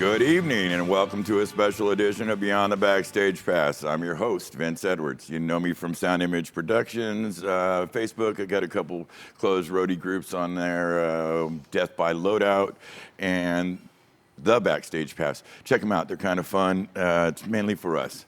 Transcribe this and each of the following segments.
Good evening and welcome to a special edition of Beyond The Backstage Pass. I'm your host, Vince Edwards. You know me from Sound Image Productions, Facebook. I got a couple closed roadie groups on there, Death by Loadout, and The Backstage Pass. Check them out. They're kind of fun. It's mainly for us.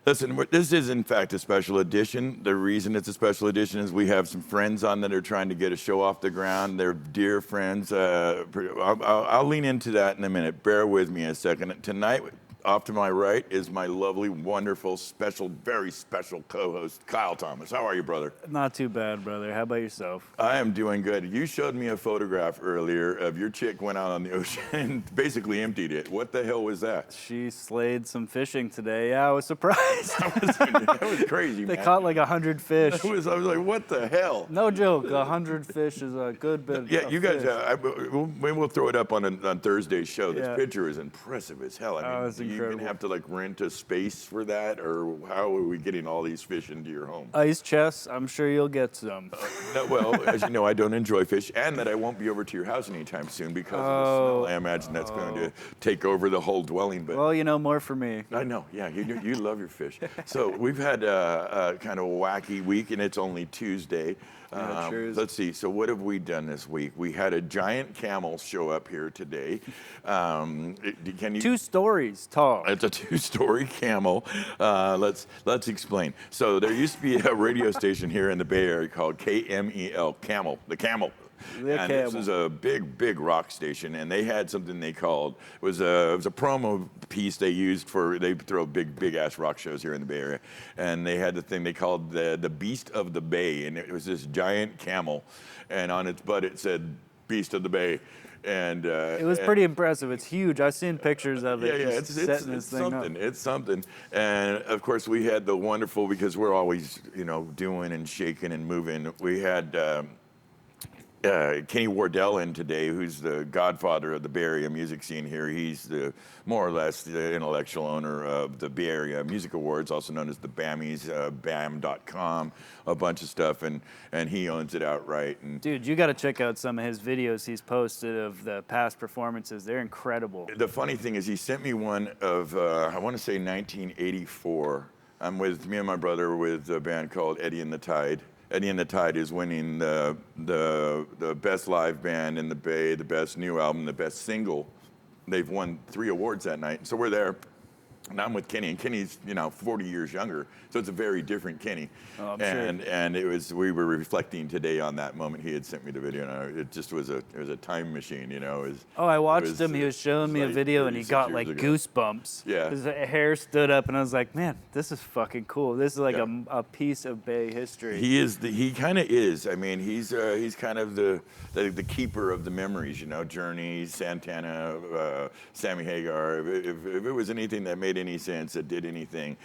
Listen, this is in fact a special edition. The reason it's a special edition is we have some friends on that are trying to get a show off the ground. They're dear friends. I'll lean into that in a minute. Bear with me a second. Tonight, off to my right is my lovely, wonderful, special, very special co-host, Kyle Thomas. How are you, brother? Not too bad, brother. How about yourself? I am doing good. You showed me a photograph earlier of your chick went out on the ocean and basically emptied it. What the hell was that? She slayed some fishing today. Yeah, I was surprised. That was crazy, They man. caught like 100 fish. I was like, what the hell? No joke, 100 fish is a good bit Yeah, of you guys, fish. we'll throw it up on Thursday's show. This Yeah. picture is impressive as hell. I mean, it's do you incredible. even have to like rent a space for that, or how are we getting all these fish into your home? Ice chests, I'm sure you'll get some. No, well, as you know, I don't enjoy fish, and that I won't be over to your house anytime soon because of the smell. I imagine that's going to take over the whole dwelling. But Well, you know, more for me. I know, yeah, you love your fish. So we've had a kind of wacky week, and it's only Tuesday. Yeah, it sure is. Let's see, so what have we done this week? We had a giant camel show up here today. Can you? 2 stories tall. It's a 2-story camel. Let's explain. So there used to be a radio station here in the Bay Area called KMEL, Camel, the Camel. And this was a big rock station, and they had something they called it was a promo piece they used for they throw big ass rock shows here in the Bay Area, and they had the thing they called the Beast of the Bay, and it was this giant camel, and on its butt it said Beast of the Bay. And It was pretty impressive. It's huge. I've seen pictures of it. yeah, just setting this thing something. up. It's something. And of course, we had the wonderful, because we're always, doing and shaking and moving. We had Kenny Wardell in today, who's the godfather of the Bay Area music scene here. He's more or less the intellectual owner of the Bay Area Music Awards, also known as the BAMMys, BAM.com, a bunch of stuff, and he owns it outright. And Dude, you got to check out some of his videos he's posted of the past performances. They're incredible. the funny thing is, he sent me one of, I want to say 1984. I'm with me and my brother with a band called Eddie and the Tide. Eddie and the Tide is winning the best live band in the Bay, the best new album, the best single. They've won 3 awards that night. So we're there, and I'm with Kenny, and Kenny's 40 years younger, so it's a very different Kenny. Oh, I'm sure. And we were reflecting today on that moment. He had sent me the video, and it just was a time machine. I watched was, him. He was showing me a like video, and he 36 got years like ago. goosebumps. Yeah. His hair stood up, and I was like, man, this is fucking cool. This is like Yeah. a piece of Bay history. He kind of is. I mean, he's kind of the keeper of the memories. Journey, Santana, Sammy Hagar. If it was anything that made any sense, that did anything,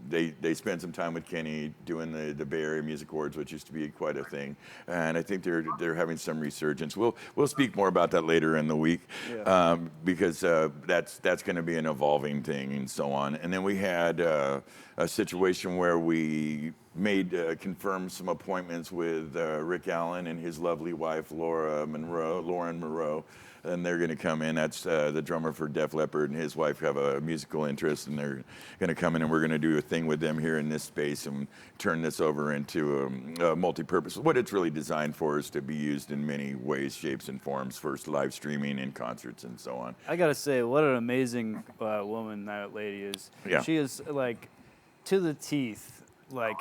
they spent some time with Kenny doing the Bay Area Music Awards, which used to be quite a thing. And I think they're having some resurgence. We'll speak more about that later in the week, Yeah. because that's going to be an evolving thing and so on. And then we had a situation where we confirmed some appointments with Rick Allen and his lovely wife Lauren Monroe, and they're going to come in. That's the drummer for Def Leppard, and his wife have a musical interest, and they're going to come in, and we're going to do a thing with them here in this space and turn this over into a multi-purpose. What it's really designed for is to be used in many ways, shapes, and forms for live streaming and concerts and so on. I gotta say, what an amazing woman that lady is. Yeah. She is like to the teeth, like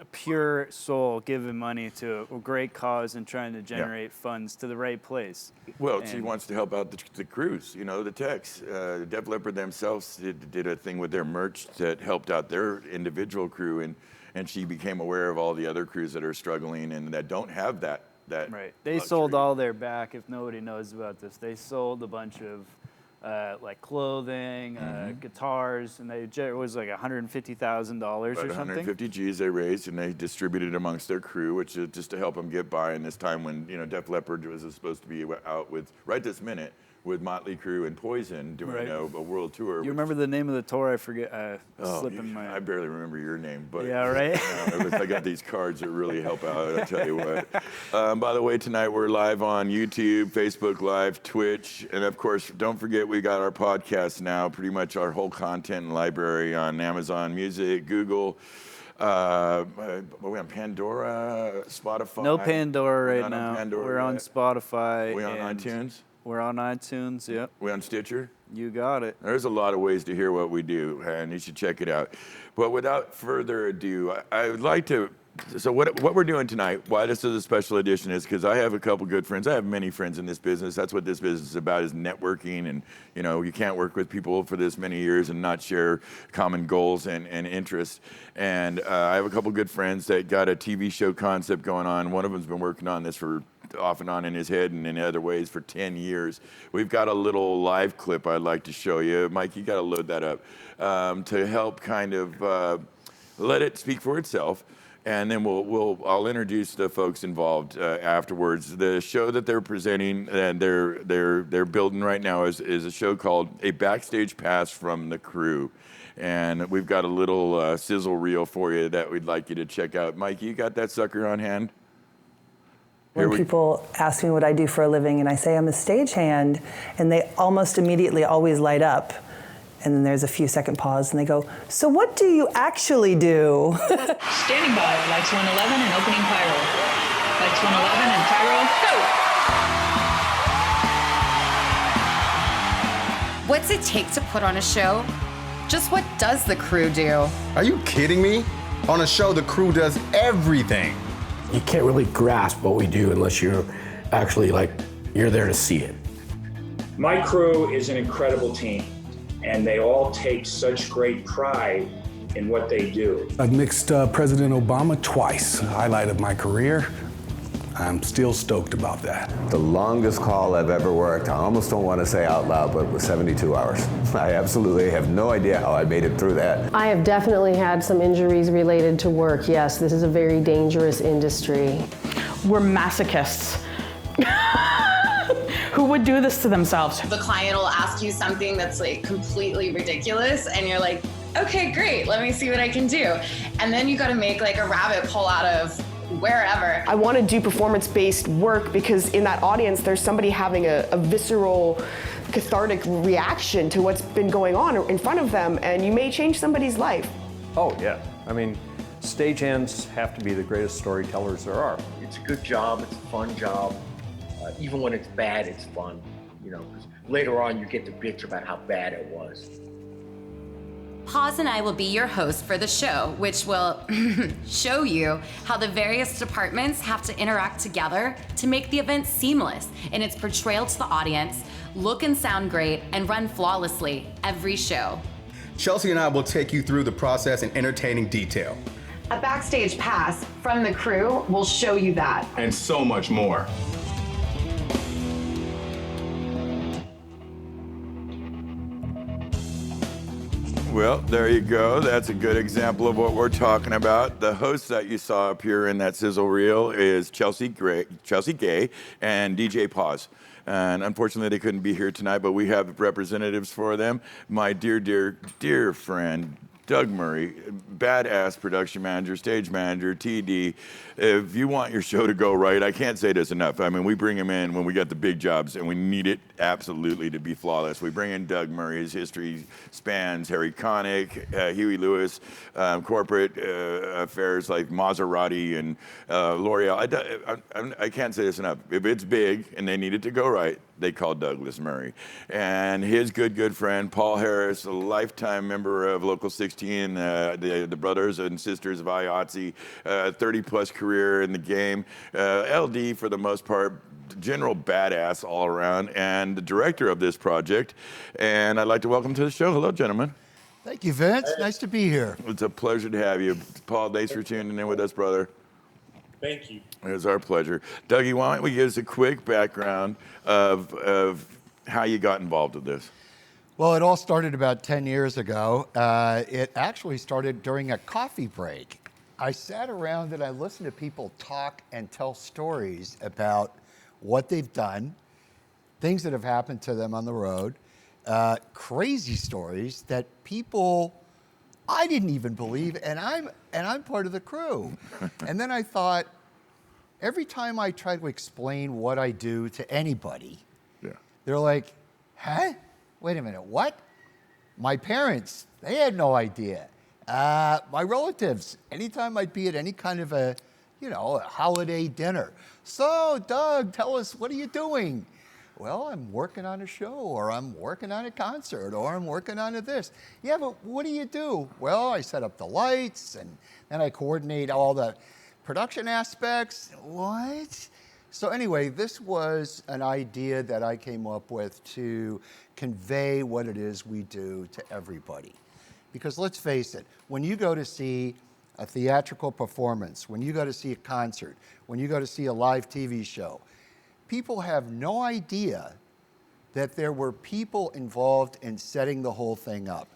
a pure soul, giving money to a great cause and trying to generate funds to the right place. Well, she wants to help out the crews, the techs. Def Leppard themselves did a thing with their merch that helped out their individual crew, and she became aware of all the other crews that are struggling and that don't have that. Right. They luxury. sold all their back. If nobody knows about this, they sold a bunch of like clothing, guitars, and it was like $150,000 or About something. 150 G's they raised, and they distributed amongst their crew, which is just to help them get by in this time when Def Leppard was supposed to be out with right this minute with Motley Crue and Poison doing a world tour. You remember the name of the tour? I forget. I barely remember your name, but yeah, right. I got these cards that really help out. I tell you what. By the way, tonight we're live on YouTube, Facebook Live, Twitch, and of course, don't forget we got our podcast now. Pretty much our whole content and library on Amazon Music, Google. We're on Pandora, Spotify. No Pandora right now. We're on Spotify. We're on iTunes. We're on iTunes, yep. We're on Stitcher. You got it. There's a lot of ways to hear what we do, and you should check it out. But without further ado, I would like to. So what we're doing tonight, why this is a special edition, is because I have a couple good friends. I have many friends in this business. That's what this business is about, is networking. And you can't work with people for this many years and not share common goals and interests. And I have a couple good friends that got a TV show concept going on. One of them's been working on this for off and on in his head and in other ways for 10 years. We've got a little live clip I'd like to show you. Mike, you got to load that up to help kind of let it speak for itself. And then I'll introduce the folks involved afterwards. The show that they're presenting and they're building right now is a show called A Backstage Pass from the Crew. And we've got a little sizzle reel for you that we'd like you to check out. Mike, you got that sucker on hand? When people ask me what I do for a living and I say I'm a stagehand, and they almost immediately always light up. And then there's a few second pause and they go, so what do you actually do? Standing by, lights 111 and opening pyro. Lights 111 and pyro, go! What's it take to put on a show? Just what does the crew do? Are you kidding me? On a show, the crew does everything. You can't really grasp what we do unless you're actually you're there to see it. My crew is an incredible team, and they all take such great pride in what they do. I've mixed President Obama twice, highlight of my career. I'm still stoked about that. The longest call I've ever worked, I almost don't want to say out loud, but it was 72 hours. I absolutely have no idea how I made it through that. I have definitely had some injuries related to work. Yes, this is a very dangerous industry. We're masochists. Who would do this to themselves? The client will ask you something that's completely ridiculous and you're like, okay, great, let me see what I can do. And then you gotta make a rabbit pull out of wherever. I want to do performance-based work because in that audience, there's somebody having a visceral, cathartic reaction to what's been going on in front of them, and you may change somebody's life. Oh, yeah. I mean, stagehands have to be the greatest storytellers there are. It's a good job. It's a fun job. Even when it's bad, it's fun. Because later on you get to bitch about how bad it was. Paz and I will be your host for the show, which will show you how the various departments have to interact together to make the event seamless in its portrayal to the audience, look and sound great, and run flawlessly every show. Chelsea and I will take you through the process in entertaining detail. A Backstage Pass from the Crew will show you that. And so much more. Well, there you go. That's a good example of what we're talking about. The host that you saw up here in that sizzle reel is Chelsea Gay and DJ Paz. And unfortunately, they couldn't be here tonight, but we have representatives for them. My dear, dear, dear friend, Doug Murray, badass production manager, stage manager, TD. If you want your show to go right, I can't say this enough. I mean, we bring him in when we got the big jobs, and we need it absolutely to be flawless. We bring in Doug Murray. His history spans Harry Connick, Huey Lewis, corporate affairs like Maserati and L'Oreal. I can't say this enough. If it's big and they need it to go right, they call Douglas Murray. And his good friend, Paul Harris, a lifetime member of Local 16, the brothers and sisters of IATSE, 30-plus career in the game. LD, for the most part, general badass all around, and the director of this project. And I'd like to welcome to the show. Hello, gentlemen. Thank you, Vince. Nice to be here. It's a pleasure to have you. Paul, thanks for tuning in with us, brother. Thank you. It was our pleasure. Dougie, why don't we give us a quick background of how you got involved with this? Well, it all started about 10 years ago. It actually started during a coffee break. I sat around and I listened to people talk and tell stories about what they've done, things that have happened to them on the road, crazy stories that people I didn't even believe, and I'm part of the crew. And then I thought, every time I try to explain what I do to anybody, they're like, huh? Wait a minute, what? My parents, they had no idea. My relatives, anytime I'd be at any kind of a holiday dinner. So, Doug, tell us, what are you doing? Well, I'm working on a show, or I'm working on a concert, or I'm working on this. Yeah, but what do you do? Well, I set up the lights, and then I coordinate all the production aspects. What? So anyway, this was an idea that I came up with to convey what it is we do to everybody. Because let's face it, when you go to see a theatrical performance, when you go to see a concert, when you go to see a live TV show, people have no idea that there were people involved in setting the whole thing up.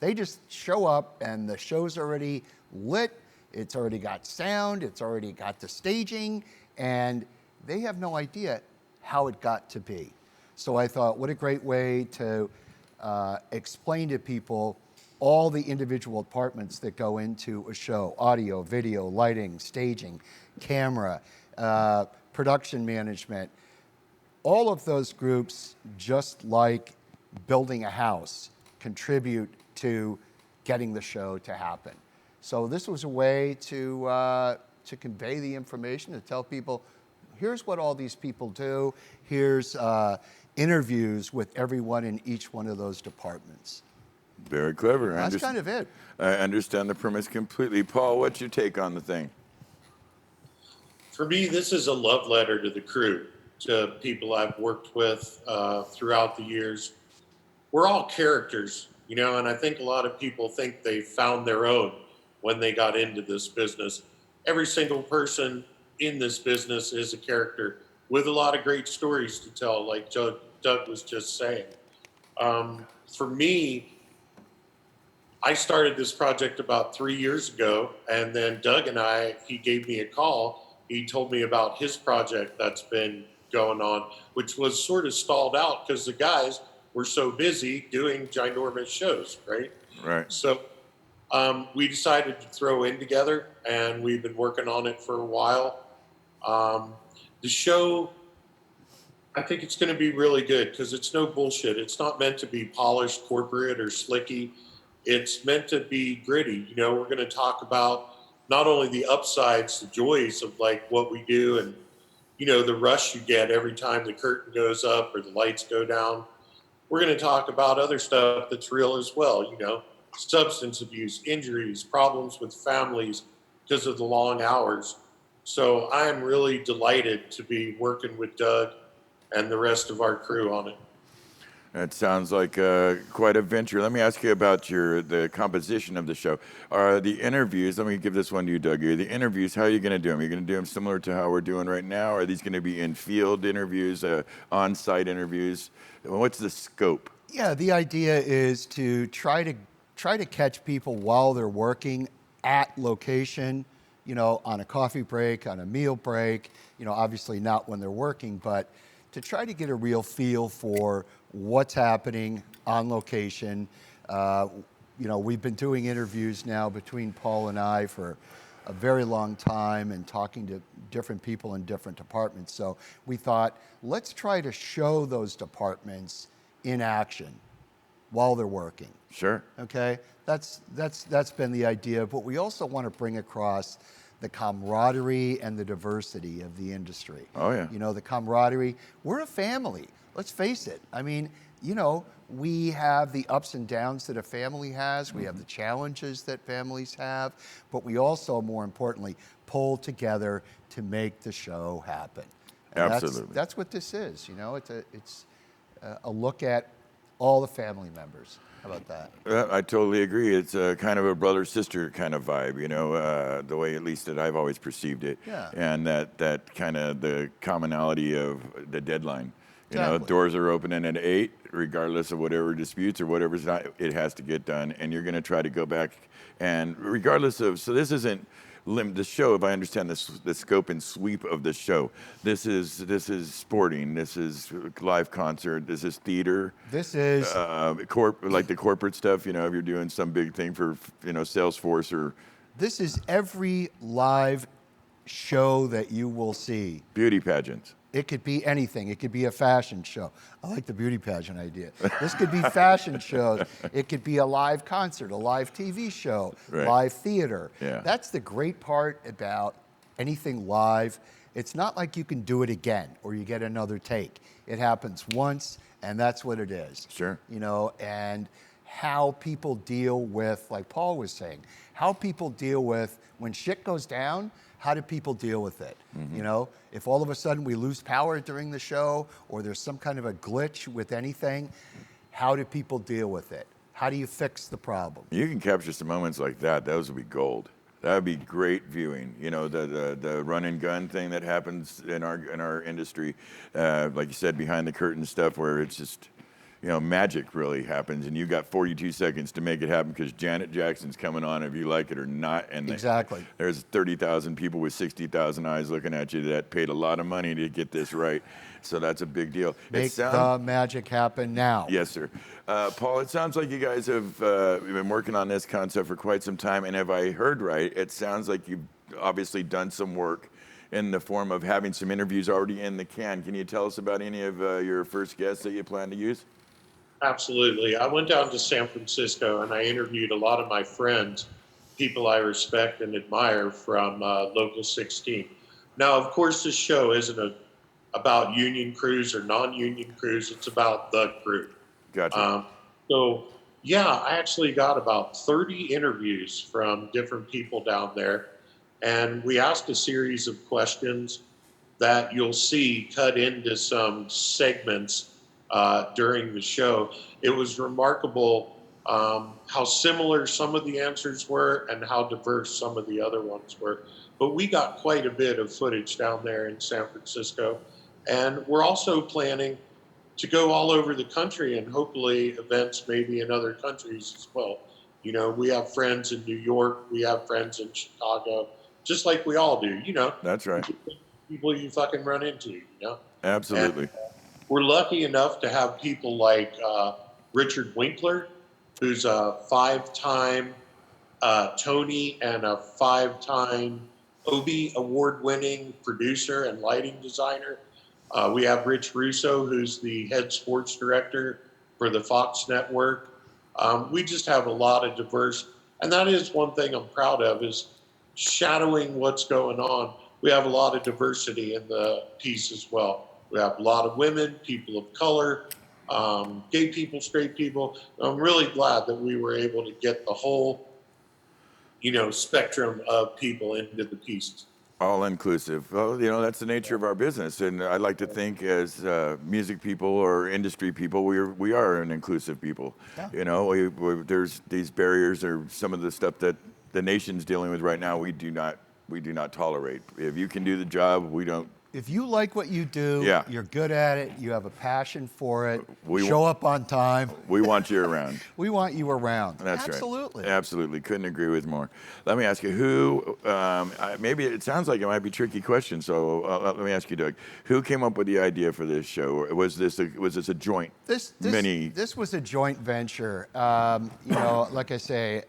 They just show up and the show's already lit, it's already got sound, it's already got the staging, and they have no idea how it got to be. So I thought, what a great way to explain to people all the individual departments that go into a show: audio, video, lighting, staging, camera, production management. All of those groups, just like building a house, contribute to getting the show to happen. So this was a way to convey the information, to tell people, here's what all these people do. Here's interviews with everyone in each one of those departments. Very clever. That's kind of it. I understand the premise completely. Paul, what's your take on the thing? For me, this is a love letter to the crew, to people I've worked with throughout the years. We're all characters, and I think a lot of people think they found their own when they got into this business. Every single person in this business is a character with a lot of great stories to tell, like Doug was just saying. For me, I started this project about 3 years ago, and then Doug and he gave me a call. He told me about his project that's been going on, which was sort of stalled out because the guys were so busy doing ginormous shows, right? Right. So we decided to throw in together, and we've been working on it for a while. The show, I think it's going to be really good because it's no bullshit. It's not meant to be polished, corporate, or slicky. It's meant to be gritty. We're going to talk about not only the upsides, the joys of like what we do and, the rush you get every time the curtain goes up or the lights go down. We're going to talk about other stuff that's real as well, substance abuse, injuries, problems with families because of the long hours. So I am really delighted to be working with Doug and the rest of our crew on it. That sounds like quite a venture. Let me ask you about the composition of the show. Are the interviews, let me give this one to you, Doug. The interviews, how are you going to do them? Are you going to do them similar to how we're doing right now? Are these going to be in-field interviews, on-site interviews? What's the scope? Yeah, the idea is to try to catch people while they're working at location, on a coffee break, on a meal break, obviously not when they're working, but to try to get a real feel for what's happening on location. We've been doing interviews now between Paul and I for a very long time and talking to different people in different departments. So we thought, let's try to show those departments in action while they're working. Sure. Okay? That's been the idea, but we also want to bring across the camaraderie and the diversity of the industry. Oh, yeah. The camaraderie. We're a family. Let's face it. I mean, we have the ups and downs that a family has. We have the challenges that families have, but we also, more importantly, pull together to make the show happen. And Absolutely. That's what this is. It's a look at all the family members. How about that? I totally agree. It's a kind of a brother-sister kind of vibe, the way at least that I've always perceived it. Yeah. And that kind of the commonality of the deadline. Exactly. Doors are opening at 8, regardless of whatever disputes or whatever's not, it has to get done. And you're going to try to go back and regardless of, so this isn't the show, if I understand the scope and sweep of the show, this is sporting, this is live concert, this is theater. This is like the corporate stuff, if you're doing some big thing for, Salesforce or. This is every live show that you will see. Beauty pageants. It could be anything. It could be a fashion show. I like the beauty pageant idea. This could be fashion shows. It could be a live concert, a live TV show, live theater. Yeah. That's the great part about anything live. It's not like you can do it again or you get another take. It happens once, and that's what it is. Sure. And how people deal with, like Paul was saying, how people deal with when shit goes down. How do people deal with it? Mm-hmm. If all of a sudden we lose power during the show or there's some kind of a glitch with anything, how do people deal with it? How do you fix the problem? You can capture some moments like that. Those would be gold. That would be great viewing. The run and gun thing that happens in our industry, like you said, behind the curtain stuff where it's just, magic really happens, and you got 42 seconds to make it happen because Janet Jackson's coming on, if you like it or not. And exactly. There's 30,000 people with 60,000 eyes looking at you that paid a lot of money to get this right. So that's a big deal. Make the magic happen now. Yes, sir. Paul, it sounds like you guys have been working on this concept for quite some time. And if I heard right, it sounds like you've obviously done some work in the form of having some interviews already in the can. Can you tell us about any of your first guests that you plan to use? Absolutely. I went down to San Francisco and I interviewed a lot of my friends, people I respect and admire from Local 16. Now, of course, this show isn't about union crews or non-union crews. It's about the crew. Gotcha. I actually got about 30 interviews from different people down there. And we asked a series of questions that you'll see cut into some segments during the show. It was remarkable how similar some of the answers were and how diverse some of the other ones were. But we got quite a bit of footage down there in San Francisco. And we're also planning to go all over the country and hopefully events maybe in other countries as well. We have friends in New York, we have friends in Chicago, just like we all do, That's right. People you fucking run into, Absolutely. And we're lucky enough to have people like Richard Winkler, who's a 5-time Tony and a 5-time Obie award-winning producer and lighting designer. We have Rich Russo, who's the head sports director for the Fox network. We just have a lot of diverse, and that is one thing I'm proud of, is shadowing what's going on. We have a lot of diversity in the piece as well. We have a lot of women, people of color, gay people, straight people. I'm really glad that we were able to get the whole, spectrum of people into the piece. All inclusive. Well, that's the nature of our business, and I like to think as music people or industry people, we are an inclusive people. Yeah. There's these barriers or some of the stuff that the nation's dealing with right now. We do not tolerate. If you can do the job, we don't. If you like what you do, you're good at it, you have a passion for it, show up on time. We want you around. We want you around. That's Absolutely. Right. Absolutely. Couldn't agree with more. Let me ask you, who, maybe it sounds like it might be a tricky question, so let me ask you, Doug, who came up with the idea for this show? Was this a joint? This was a joint venture. Like I say,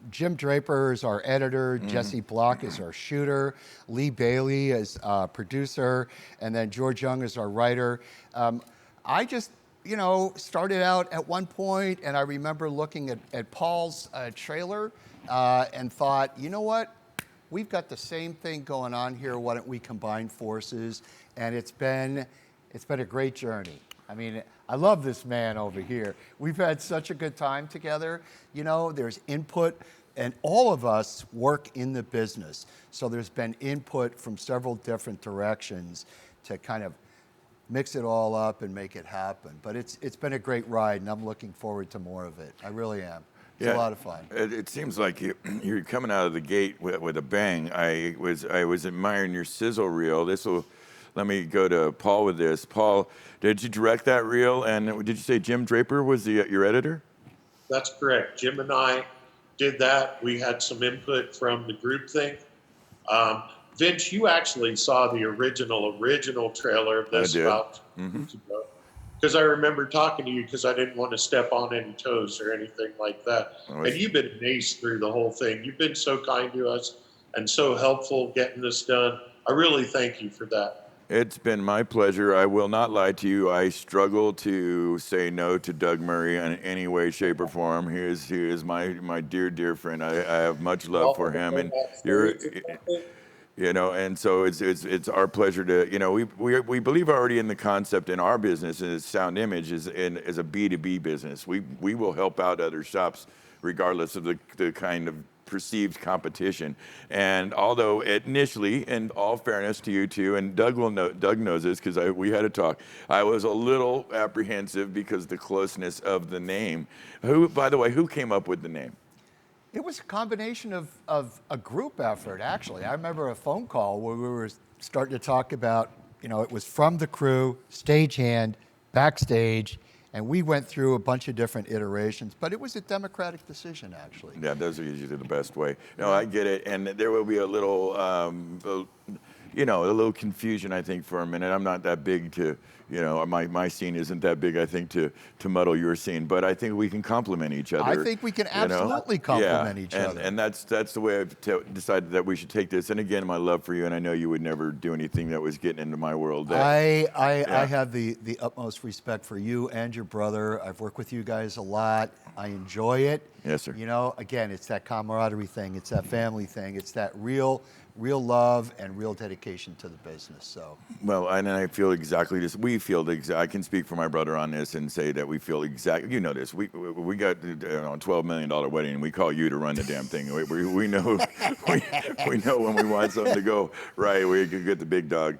Jim Draper is our editor, Jesse Block is our shooter, Lee Bailey is producer, and then George Young is our writer. I just, started out at one point, and I remember looking at Paul's trailer and thought, you know what? We've got the same thing going on here. Why don't we combine forces? And it's been a great journey. I mean, I love this man over here. We've had such a good time together. There's input, and all of us work in the business. So there's been input from several different directions to kind of mix it all up and make it happen. But it's been a great ride, and I'm looking forward to more of it. I really am. It's a lot of fun. It seems like you're coming out of the gate with a bang. I was admiring your sizzle reel. Let me go to Paul with this. Paul, did you direct that reel? And did you say Jim Draper was your editor? That's correct. Jim and I did that. We had some input from the group thing. Vince, you actually saw the original trailer of this I did. about 2 weeks ago. Because I remember talking to you because I didn't want to step on any toes or anything like that. And you've been an ace through the whole thing. You've been so kind to us and so helpful getting this done. I really thank you for that. It's been my pleasure. I will not lie to you. I struggle to say no to Doug Murray in any way, shape, or form. He is my dear friend. I have much love for him, and you're, you know, and so it's our pleasure to, you know, we believe already in the concept in our business, and Sound Image is a B2B business. We will help out other shops regardless of the kind of perceived competition. And although initially, in all fairness to you two, and Doug knows this because we had a talk, I was a little apprehensive because the closeness of the name. By the way, who came up with the name? It was a combination of a group effort, actually. I remember a phone call where we were starting to talk about, you know, it was from the crew, stagehand, backstage, and we went through a bunch of different iterations, but it was a democratic decision, actually. Yeah, those are usually the best way. No, I get it, and there will be a little, you know, a little confusion, I think, for a minute. I'm not that big to, you know, my scene isn't that big, I think, to muddle your scene, but I think we can complement each other. I think we can absolutely complement each other. And that's the way I've decided that we should take this. And again, my love for you, and I know you would never do anything that was getting into my world. I have the utmost respect for you and your brother. I've worked with you guys a lot. I enjoy it. Yes, sir. You know, again, it's that camaraderie thing. It's that family thing. It's that real love and real dedication to the business. So. Well, and I feel exactly this. We feel I can speak for my brother on this and say that we feel exactly. You know this. We got a $12 million wedding, and we call you to run the damn thing. We know we know when we want something to go right. We can get the big dog.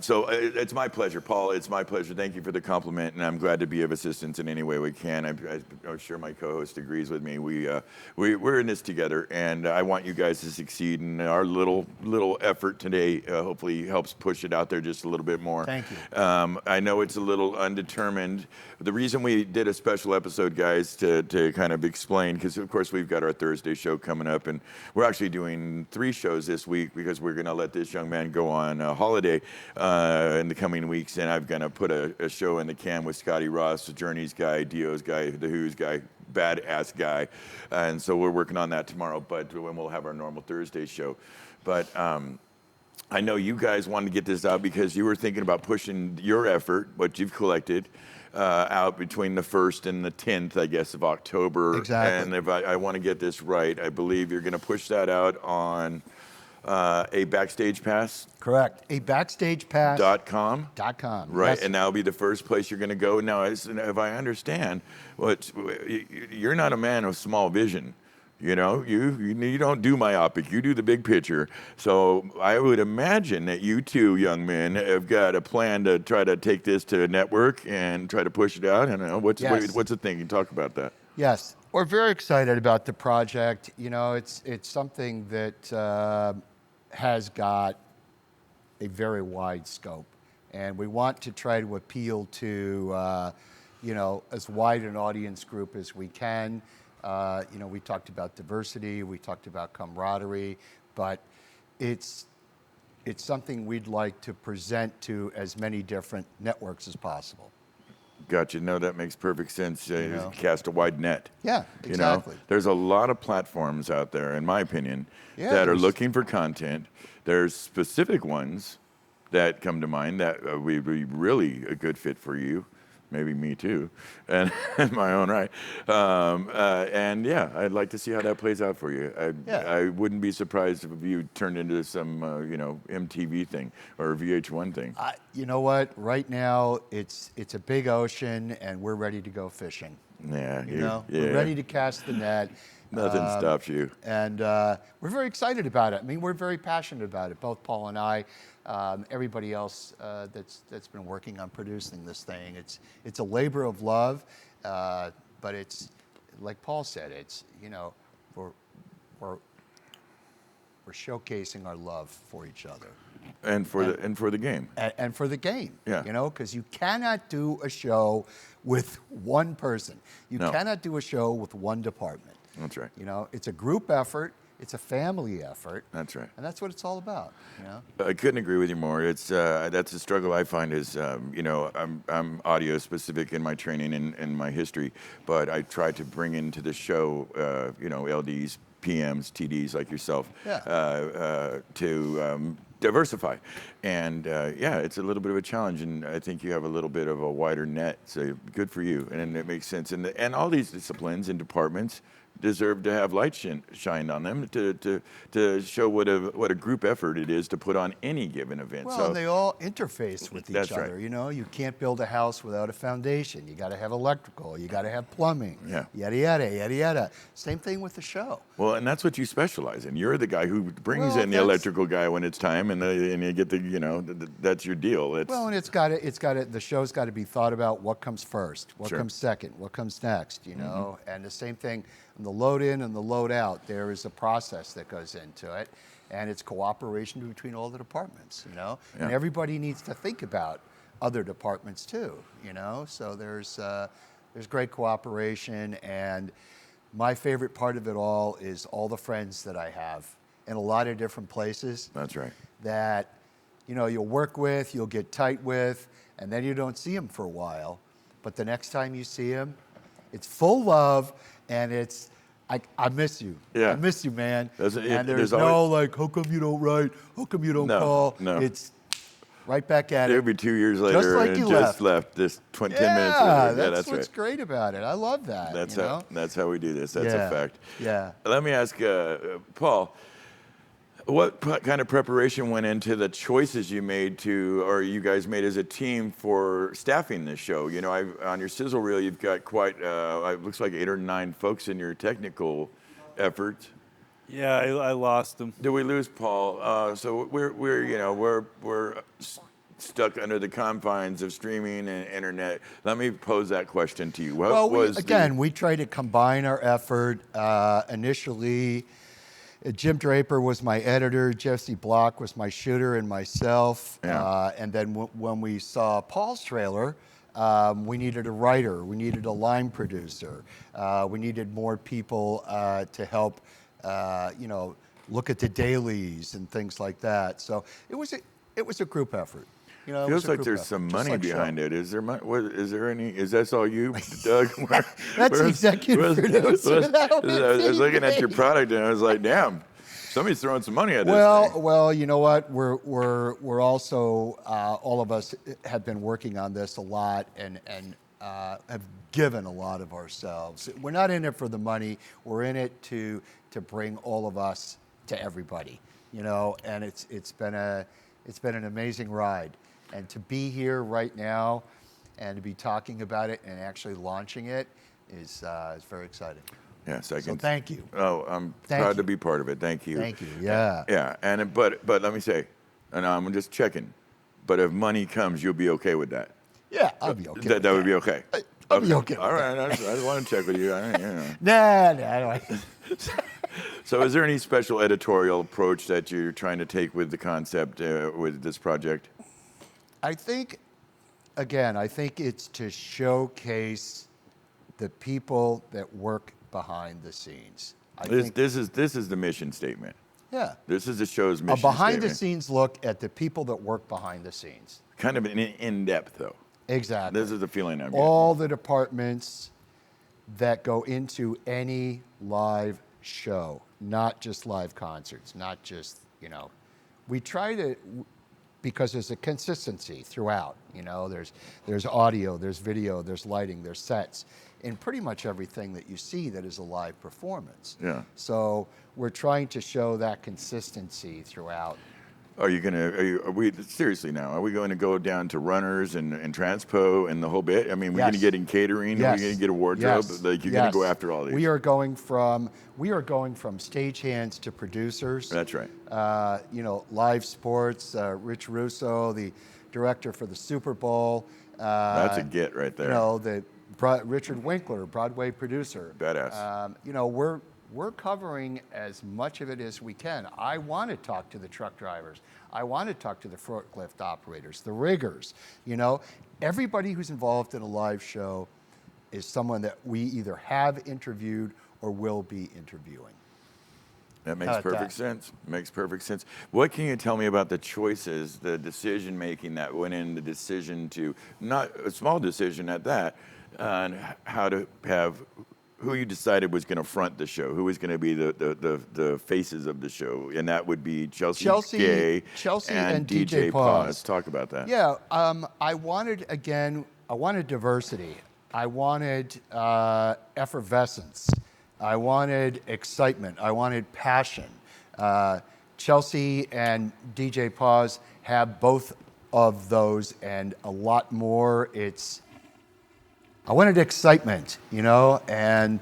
So it's my pleasure, Paul. It's my pleasure. Thank you for the compliment, and I'm glad to be of assistance in any way we can. I'm sure my co-host agrees with me. We're in this together, and I want you guys to succeed. And our little effort today hopefully helps push it out there just a little bit more. Thank you. I know it's a little undetermined. The reason we did a special episode, guys, to kind of explain, because of course we've got our Thursday show coming up, and we're actually doing 3 shows this week because we're going to let this young man go on a holiday in the coming weeks, and I'm going to put a show in the can with Scotty Ross, the Journey's guy, Dio's guy, The Who's guy, badass guy, and so we're working on that tomorrow, but when we'll have our normal Thursday show. But I know you guys wanted to get this out because you were thinking about pushing your effort, what you've collected, out between the 1st and the 10th, I guess, of October. Exactly. And if I want to get this right, I believe you're going to push that out on a Backstage Pass. Correct. A Backstage Pass. .com. Right, Yes. and that'll be the first place you're going to go. Now, if I understand, you're not a man of small vision. You know, you don't do myopic, you do the big picture. So I would imagine that you two young men have got a plan to try to take this to a network and try to push it out. I don't know, what's the thing? You talk about that. Yes, we're very excited about the project. You know, it's something that has got a very wide scope, and we want to try to appeal to, you know, as wide an audience group as we can. You know, we talked about diversity, we talked about camaraderie, but it's something we'd like to present to as many different networks as possible. Gotcha. No, that makes perfect sense. Cast a wide net. Yeah, exactly. You know, there's a lot of platforms out there, in my opinion, that are looking for content. There's specific ones that come to mind that would be really a good fit for you. Maybe me too, and in my own right. And yeah, I'd like to see how that plays out for you. I wouldn't be surprised if you turned into some, you know, MTV thing or VH1 thing. You know what? Right now, it's a big ocean, and we're ready to go fishing. Yeah, we're ready to cast the net. Nothing stops you. And we're very excited about it. I mean, we're very passionate about it, both Paul and I. Everybody else that's been working on producing this thing. It's a labor of love, but it's like Paul said. It's, you know, we're showcasing our love for each other. And for the game. And for the game. Yeah. You know, because you cannot do a show with one person. You cannot do a show with one department. That's right. You know, it's a group effort. It's a family effort. That's right. And that's what it's all about, you know? I couldn't agree with you more. It's that's a struggle I find is, you know, I'm audio specific in my training and my history, but I try to bring into the show, you know, LDs, PMs, TDs like yourself, to diversify. And yeah, it's a little bit of a challenge, and I think you have a little bit of a wider net, so good for you. And it makes sense. And all these disciplines and departments deserve to have light shined on them to show what a group effort it is to put on any given event. Well, so and they all interface with each that's other. right. You know, you can't build a house without a foundation. You got to have electrical. You got to have plumbing. Yeah. Yada yada yada yada. Same thing with the show. Well, and that's what you specialize in. You're the guy who brings Well, in the electrical guy when it's time, and you get the, you know, that's your deal. Well, and the show's got to be thought about what comes first, what comes second, what comes next, you know? And the same thing on the load in and the load out, there is a process that goes into it, and it's cooperation between all the departments, you know? Yeah. And everybody needs to think about other departments too, you know? So there's great cooperation, and my favorite part of it all is all the friends that I have in a lot of different places. That's right. That, you know, you'll work with, you'll get tight with, and then you don't see them for a while. But the next time you see them, it's full love, and it's, I miss you. Yeah. I miss you, man. There's There's always- no like, how come you don't write? How come you don't call? No. It's right back at it. It'll be 2 years later, Just like and you just left this 10 minutes later. Yeah, Yeah, that's what's right. great about it. I love that. That's you how know? that's how we do this. That's Yeah. a fact. Yeah. Let me ask Paul, what kind of preparation went into the choices you made or you guys made as a team for staffing this show? You know, on your sizzle reel, you've got quite, it looks like 8 or 9 folks in your technical efforts. Yeah, I lost them. Did we lose Paul? So we're stuck under the confines of streaming and internet. Let me pose that question to you. We try to combine our effort. Initially, Jim Draper was my editor, Jesse Block was my shooter, and myself. Yeah. And then when we saw Paul's trailer, we needed a writer, we needed a line producer, we needed more people to help, look at the dailies and things like that. So it was a group effort. You know, feels like there's some money behind it. Is there money? Is there any? Is that all you, Doug? That's executive producer. I was looking at your product and I was like, damn, somebody's throwing some money at this thing. Well, you know what? We're also all of us have been working on this a lot and have given a lot of ourselves. We're not in it for the money. We're in it to bring all of us to everybody. You know, and it's been an amazing ride. And to be here right now and to be talking about it and actually launching it is very exciting. Yes, So thank you. Oh, I'm proud to be part of it. Thank you. Thank you. Yeah. Yeah, but let me say, and I'm just checking. But if money comes, you'll be okay with that. Yeah, I'll be okay. That would be okay. I'll be okay. All right, I just want to check with you. Nah. So, is there any special editorial approach that you're trying to take with the concept with this project? I think it's to showcase the people that work behind the scenes. This is the mission statement. Yeah. This is the show's mission A behind statement. the scenes look at the people that work behind the scenes. Kind of in depth, though. Exactly. This is the feeling I'm getting. All the departments that go into any live show, not just live concerts, not just, we try to, because there's a consistency throughout, there's audio, there's video, there's lighting, there's sets, in pretty much everything that you see that is a live performance. Yeah. So we're trying to show that consistency throughout. Are we seriously now? Are we going to go down to runners and transpo and the whole bit? I mean, we're going to get in catering. Yes. We're going to get a wardrobe. Yes. Like you're going to go after all these. We are going from stagehands to producers. That's right. Live sports. Rich Russo, the director for the Super Bowl. That's a get right there. Richard Winkler, Broadway producer. Badass. We're covering as much of it as we can. I want to talk to the truck drivers. I want to talk to the forklift operators, the riggers. Everybody who's involved in a live show is someone that we either have interviewed or will be interviewing. That makes perfect sense. Makes perfect sense. What can you tell me about the choices, the decision making that went in the decision to, not a small decision at that, on how to have, who you decided was going to front the show, who was going to be the faces of the show, and that would be Chelsea Gay and DJ Paz. Talk about that. Yeah, I wanted diversity. I wanted effervescence. I wanted excitement. I wanted passion. Chelsea and DJ Paz have both of those and a lot more. I wanted excitement, you know, and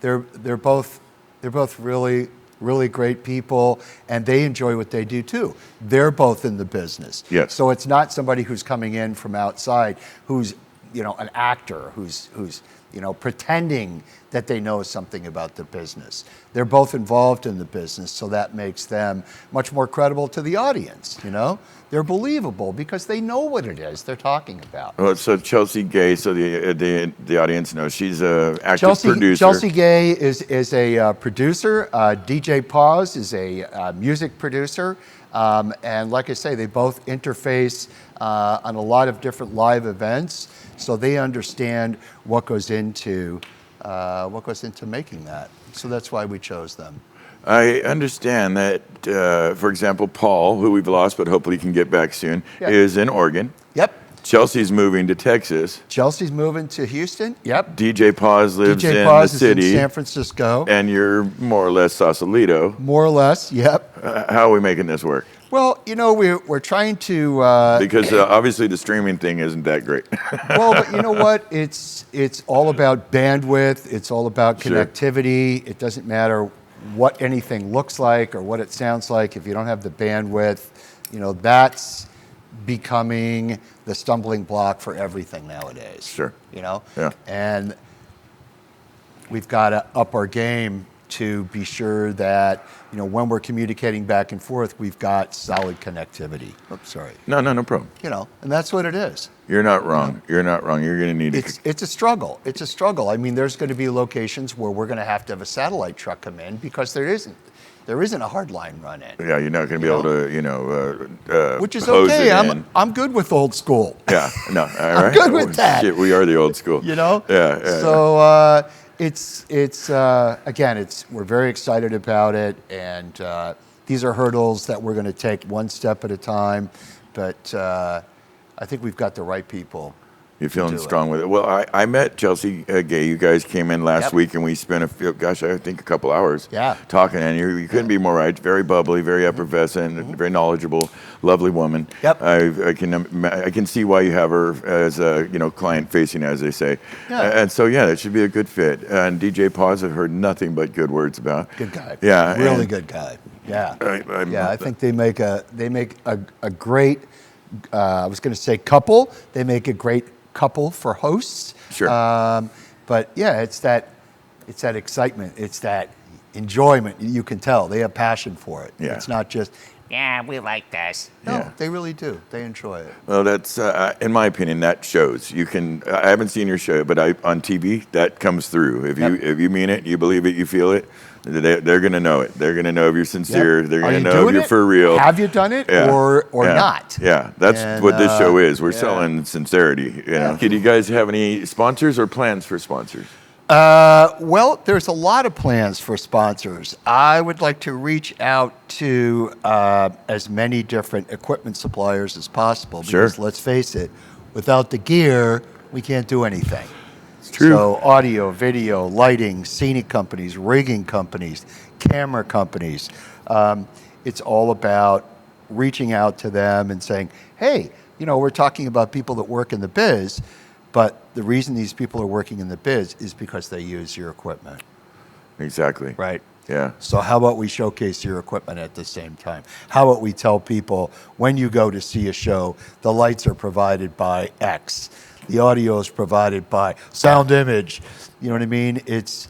they're both really, really great people, and they enjoy what they do too. They're both in the business. Yes. So it's not somebody who's coming in from outside who's, you know, an actor who's you know, pretending that they know something about the business. They're both involved in the business, so that makes them much more credible to the audience, you know? They're believable because they know what it is they're talking about. Well, so Chelsea Gay, so the audience knows she's an active producer. Chelsea Gay is a producer. DJ Paz is a music producer. And like I say, they both interface on a lot of different live events, so they understand what goes into making that. So that's why we chose them. I understand that, for example, Paul, who we've lost but hopefully can get back soon, is in Oregon. Yep. Chelsea's moving to Texas. Chelsea's moving to Houston. Yep. DJ Paz lives in the city. Is in San Francisco. And you're more or less Sausalito. More or less, yep. How are we making this work? Well, you know, we're trying to... because obviously the streaming thing isn't that great. Well, but you know what? It's all about bandwidth. It's all about connectivity. It doesn't matter what anything looks like or what it sounds like. If you don't have the bandwidth, you know, that's becoming the stumbling block for everything nowadays. Sure. You know? Yeah. And we've got to up our game to be sure that, you know, when we're communicating back and forth, we've got solid connectivity. Oops, sorry. No problem. You know, and that's what it is. You're not wrong. You're not wrong. You're going to need It's a struggle. It's a struggle. I mean, there's going to be locations where we're going to have a satellite truck come in because there isn't a hard line run in. Yeah, you're not going to be able to, you know, which is hose okay. it in. I'm good with old school. Yeah, no, all right. I'm good with that. Shit, we are the old school. You know. Yeah. So it's again, we're very excited about it, and these are hurdles that we're going to take one step at a time. But I think we've got the right people. You're feeling strong with it. Well, I met Chelsea Gay. You guys came in last week, and we spent I think a couple hours talking. And you couldn't be more right. Very bubbly, very effervescent, very knowledgeable, lovely woman. Yep. I can see why you have her as a client facing, as they say. Yeah. And so that should be a good fit. And DJ Paz, I've heard nothing but good words about. Good guy. Yeah. Really good guy. Yeah. I think they make a great. I was going to say couple. They make a great couple for hosts. Sure. But yeah, it's that excitement. It's that enjoyment. You can tell they have passion for it. Yeah. It's not just, we like this. No, they really do. They enjoy it. Well, that's, in my opinion, that shows. I haven't seen your show, but on TV, that comes through. If you mean it, you believe it, you feel it, they're going to know it. They're going to know if you're sincere. Yep. They're going to know if you're for real. Have you done it or not? Yeah, that's what this show is. We're selling sincerity. You know? Do you guys have any sponsors or plans for sponsors? Well, there's a lot of plans for sponsors. I would like to reach out to as many different equipment suppliers as possible. Because let's face it, without the gear, we can't do anything. It's true. So audio, video, lighting, scenic companies, rigging companies, camera companies. It's all about reaching out to them and saying, hey, we're talking about people that work in the biz, but the reason these people are working in the biz is because they use your equipment. Exactly. Right? Yeah. So how about we showcase your equipment at the same time? How about we tell people when you go to see a show, the lights are provided by X, the audio is provided by Sound Image. You know what I mean? It's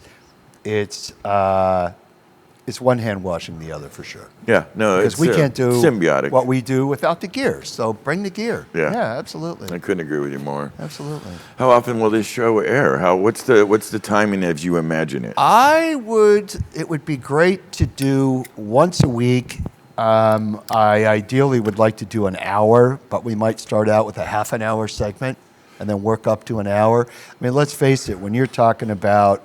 it's one hand washing the other for sure. Yeah, no, because it's we can't do symbiotic. what we do without the gear. So bring the gear. Yeah, absolutely. I couldn't agree with you more. Absolutely. How often will this show air? What's the timing as you imagine it? It would be great to do once a week. I ideally would like to do an hour, but we might start out with a half an hour segment and then work up to an hour. I mean, let's face it, when you're talking about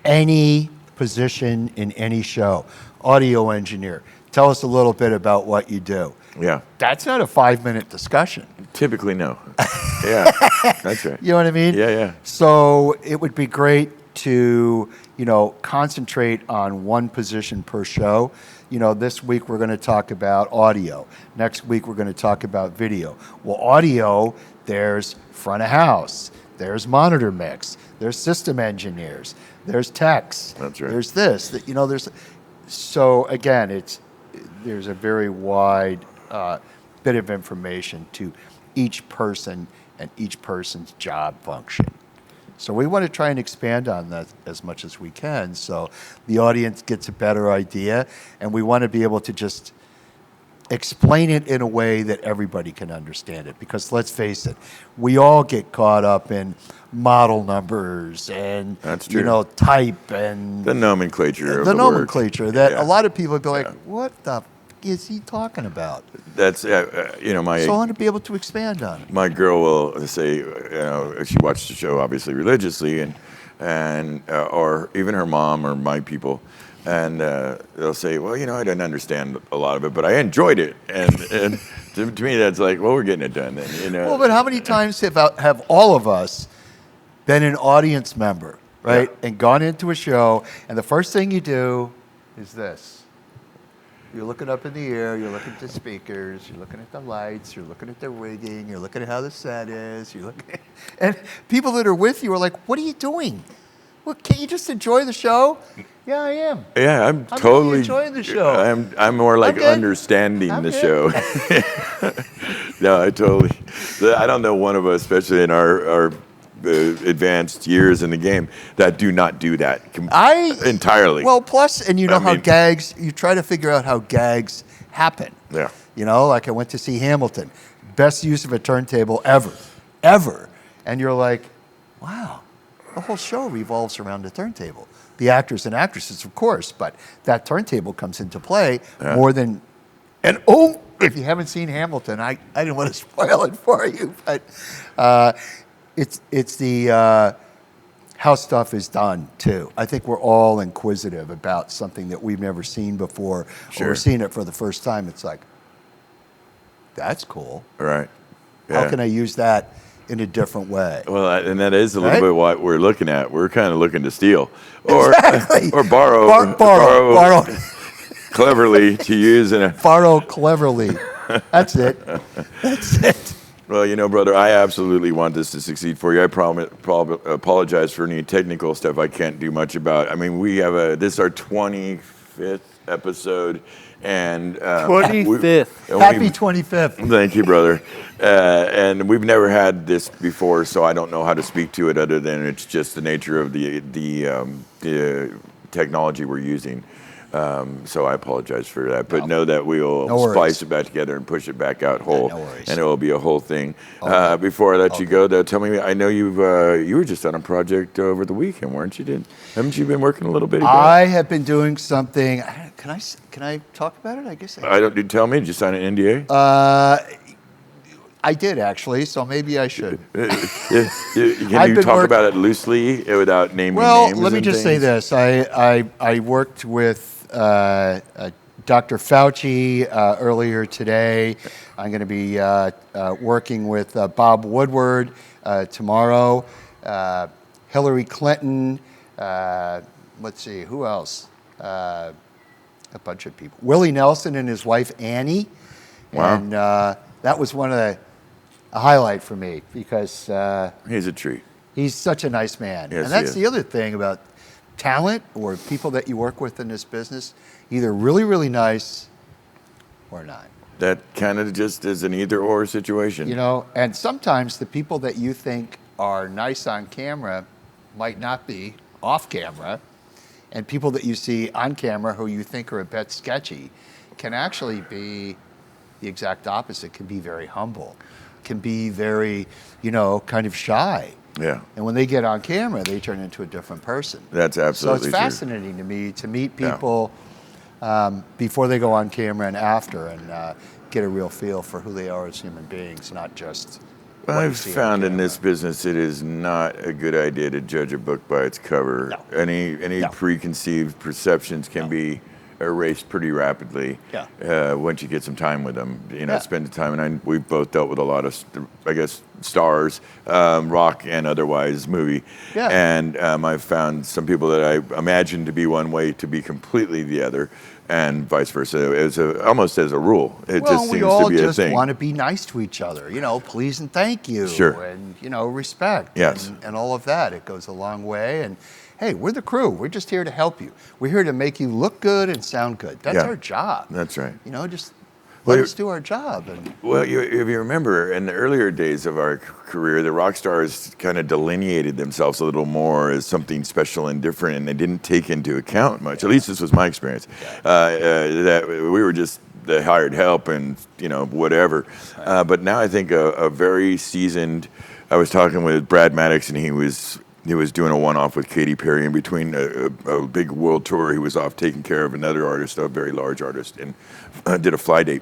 any position in any show, audio engineer, tell us a little bit about what you do. Yeah. That's not a 5-minute discussion. Typically, no. Yeah, that's right. You know what I mean? Yeah, yeah. So it would be great to, concentrate on one position per show. This week we're going to talk about audio. Next week we're going to talk about video. Well, audio, there's front of house, there's monitor mix, there's system engineers, there's techs. That's right. There's this. There's. So again, there's a very wide bit of information to each person and each person's job function. So we want to try and expand on that as much as we can so the audience gets a better idea, and we want to be able to just explain it in a way that everybody can understand it. Because let's face it, we all get caught up in model numbers and type and the nomenclature. The nomenclature that Yeah. a lot of people would be like, "What the f- is he talking about?" That's So I want to be able to expand on it. My girl will say, she watched the show obviously religiously, and or even her mom or my people, and they'll say, well, I didn't understand a lot of it, but I enjoyed it, and to me that's like, well, we're getting it done then, Well, but how many times have all of us been an audience member, right, and gone into a show, and the first thing you do is this. You're looking up in the air, you're looking at the speakers, you're looking at the lights, you're looking at the rigging, you're looking at how the set is, and people that are with you are like, what are you doing? Well, can't you just enjoy the show? Yeah, I am. Yeah, I'm totally really enjoying the show. I'm more like Okay. understanding I'm the good. show. No, I don't know one of us, especially in our advanced years in the game, that do not do that entirely. Well, plus, and how gags, you try to figure out how gags happen. Yeah. Like I went to see Hamilton, best use of a turntable ever. And you're like, wow, the whole show revolves around the turntable. The actors and actresses, of course, but that turntable comes into play more than, if you haven't seen Hamilton, I didn't want to spoil it for you, but it's the how stuff is done too. I think we're all inquisitive about something that we've never seen before, or we're seeing it for the first time. It's like, that's cool. Right. How can I use that in a different way? Well, and that is a little bit what we're looking at. We're kind of looking to steal or borrow cleverly to use in a borrow cleverly. That's it. That's it. Well, brother, I absolutely want this to succeed for you. I apologize for any technical stuff I can't do much about. I mean, this is our 25th episode. And 25th. Happy 25th. Thank you, brother. And we've never had this before, so I don't know how to speak to it other than it's just the nature of the technology we're using. So I apologize for that, but know that we'll splice it back together and push it back out whole, and it will be a whole thing. Before I let you go, though, tell me, I know you were just on a project over the weekend, weren't you? Haven't you been working a little bit? I have been doing something. Can I talk about it? I guess I don't. Did you tell me? Did you sign an NDA? I did actually, so maybe I should. Can you talk about it loosely without naming names? Well, let me just say this: I worked with Dr. Fauci earlier today. I'm going to be working with Bob Woodward tomorrow. Hillary Clinton. Let's see, who else? A bunch of people. Willie Nelson and his wife Annie. Wow. And that was a highlight for me because he's a treat. He's such a nice man. Yes, and that's the other thing about talent or people that you work with in this business, either really, really nice or not. That kind of just is an either or situation. And sometimes the people that you think are nice on camera might not be off camera. And people that you see on camera who you think are a bit sketchy can actually be the exact opposite, can be very humble, can be very, kind of shy. Yeah. And when they get on camera, they turn into a different person. That's absolutely So it's true. fascinating to me to meet people before they go on camera and after, and get a real feel for who they are as human beings, not just. Well, I've found in this business it is not a good idea to judge a book by its cover. No. Any preconceived perceptions can be erased pretty rapidly once you get some time with them. Spend the time. And we've both dealt with a lot of, stars, rock and otherwise movie. Yeah. And I've found some people that I imagine to be one way to be completely the other, and vice versa. Almost as a rule, it just seems to be a thing. We all just want to be nice to each other, please and thank you, Sure. and respect, Yes. and all of that. It goes a long way. And hey, we're the crew. We're just here to help you. We're here to make you look good and sound good. That's our job. That's right. Just let us do our job. And Well, if you remember, in the earlier days of our career, the rock stars kind of delineated themselves a little more as something special and different, and they didn't take into account much. At least this was my experience. That we were just the hired help and whatever. But now I think a very seasoned. I was talking with Brad Maddox, and he was doing a one-off with Katy Perry in between a big world tour. He was off taking care of another artist, a very large artist, and did a fly date.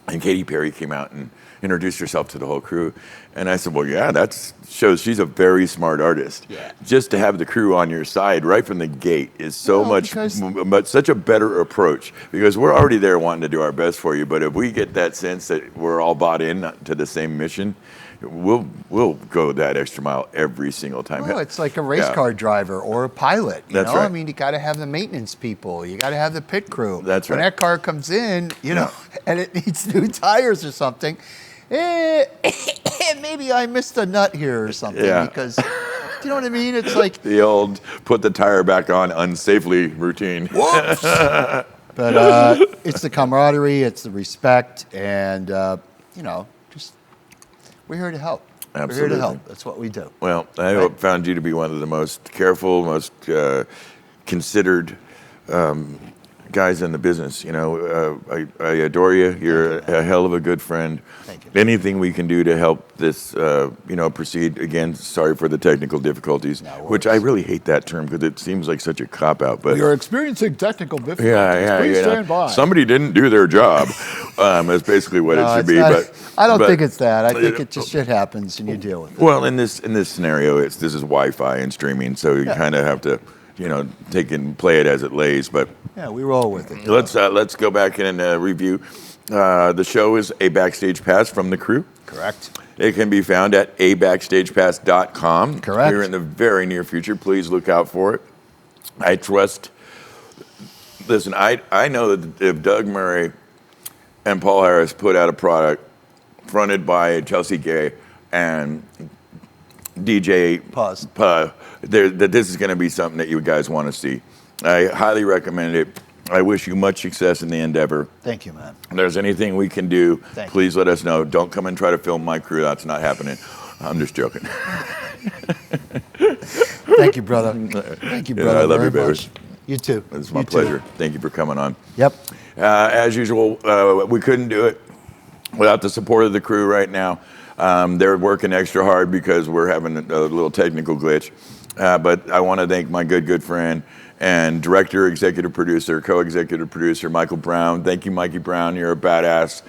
And Katy Perry came out and introduced herself to the whole crew. And I said, well, yeah, that shows she's a very smart artist. Yeah. Just to have the crew on your side right from the gate is such a better approach, because we're already there wanting to do our best for you. But if we get that sense that we're all bought in to the same mission, we'll go that extra mile every single time. Well, it's like a race car driver or a pilot. That's right. I mean, you got to have the maintenance people. You got to have the pit crew. That's right. When that car comes in, and it needs new tires or something, maybe I missed a nut here or something. Yeah. Because, do you know what I mean? It's like the old put the tire back on unsafely routine. Whoops. But it's the camaraderie, it's the respect, and just we're here to help. Absolutely. We're here to help. That's what we do. Well, I found you to be one of the most careful, most considered guys in the business. I adore you. You're a hell of a good friend. Thank you. Anything we can do to help this, proceed. Again, sorry for the technical difficulties, which I really hate that term because it seems like such a cop-out. But you're experiencing technical difficulties. Yeah. Please stand by. Somebody didn't do their job. That's basically what it should be. But I don't think it's that. I think it just shit happens and you deal with it. Well, in this scenario, this is Wi-Fi and streaming, so you kind of have to, take and play it as it lays. But yeah, we roll with it. Let's go back and review. The show is A Backstage Pass from the crew. Correct. It can be found at abackstagepass.com. Correct. Here in the very near future. Please look out for it. I trust. Listen, I know that if Doug Murray and Paul Harris put out a product fronted by Chelsea Gay and DJ Pause. That this is going to be something that you guys want to see. I highly recommend it. I wish you much success in the endeavor. Thank you, man. If there's anything we can do, Thank you. please let us know. Don't come and try to film my crew. That's not happening. I'm just joking. Thank you, brother. Thank you, brother. I love you, very baby. much. You too. It's my You too. pleasure. Thank you for coming on. Yep. As usual, we couldn't do it without the support of the crew right now. They're working extra hard because we're having a little technical glitch. But I want to thank my good friend and director, executive producer, co-executive producer, Michael Brown. Thank you, Mikey Brown. You're a badass.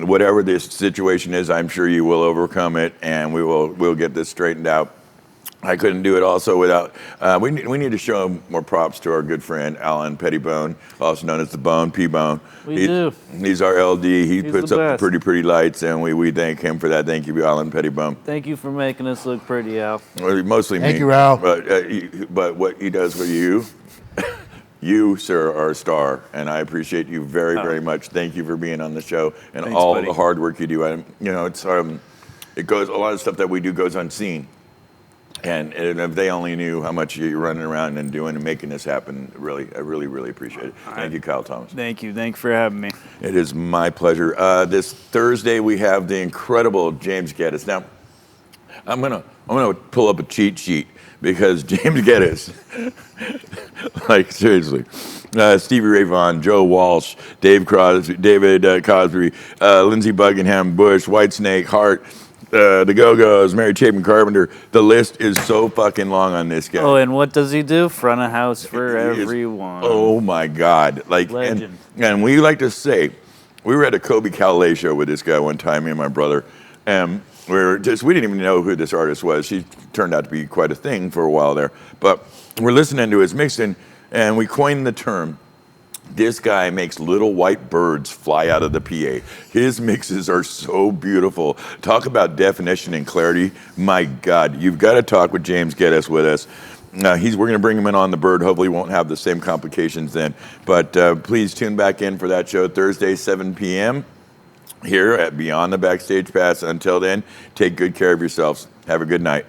Whatever this situation is, I'm sure you will overcome it, and we'll get this straightened out. I couldn't do it also without, we need to show more props to our good friend, Alan Pettibone, also known as the Bone, P-Bone. He's our LD. He puts up the pretty lights, and we thank him for that. Thank you, Alan Pettibone. Thank you for making us look pretty, Al. Well, mostly me. Thank you, Al. But what he does for you, you, sir, are a star, and I appreciate you very, very much. Thank you for being on the show and Thanks, all buddy. the hard work you do. It's it goes, a lot of stuff that we do goes unseen. And if they only knew how much you're running around and doing and making this happen, I really appreciate it. Thank you, Kyle Thomas. Thank you. Thanks for having me. It is my pleasure. This Thursday, we have the incredible James Geddes. Now, I'm gonna pull up a cheat sheet because James Geddes, like seriously, Stevie Ray Vaughan, Joe Walsh, David Cosby, Lindsey Buckingham, Bush, Whitesnake, Hart, the Go-Go's, Mary Chapin Carpenter. The list is so fucking long on this guy. Oh, and what does he do? Front of house for everyone. Oh my God! Like, legend. And we like to say, we were at a Kobe Calais show with this guy one time, me and my brother, and we didn't even know who this artist was. She turned out to be quite a thing for a while there. But we're listening to his mixing, and we coined the term, this guy makes little white birds fly out of the PA. His mixes are so beautiful. Talk about definition and clarity. My God, you've got to talk with James Geddes with us. We're going to bring him in on the bird. Hopefully, won't have the same complications then. But please tune back in for that show Thursday, 7 p.m. here at Beyond the Backstage Pass. Until then, take good care of yourselves. Have a good night.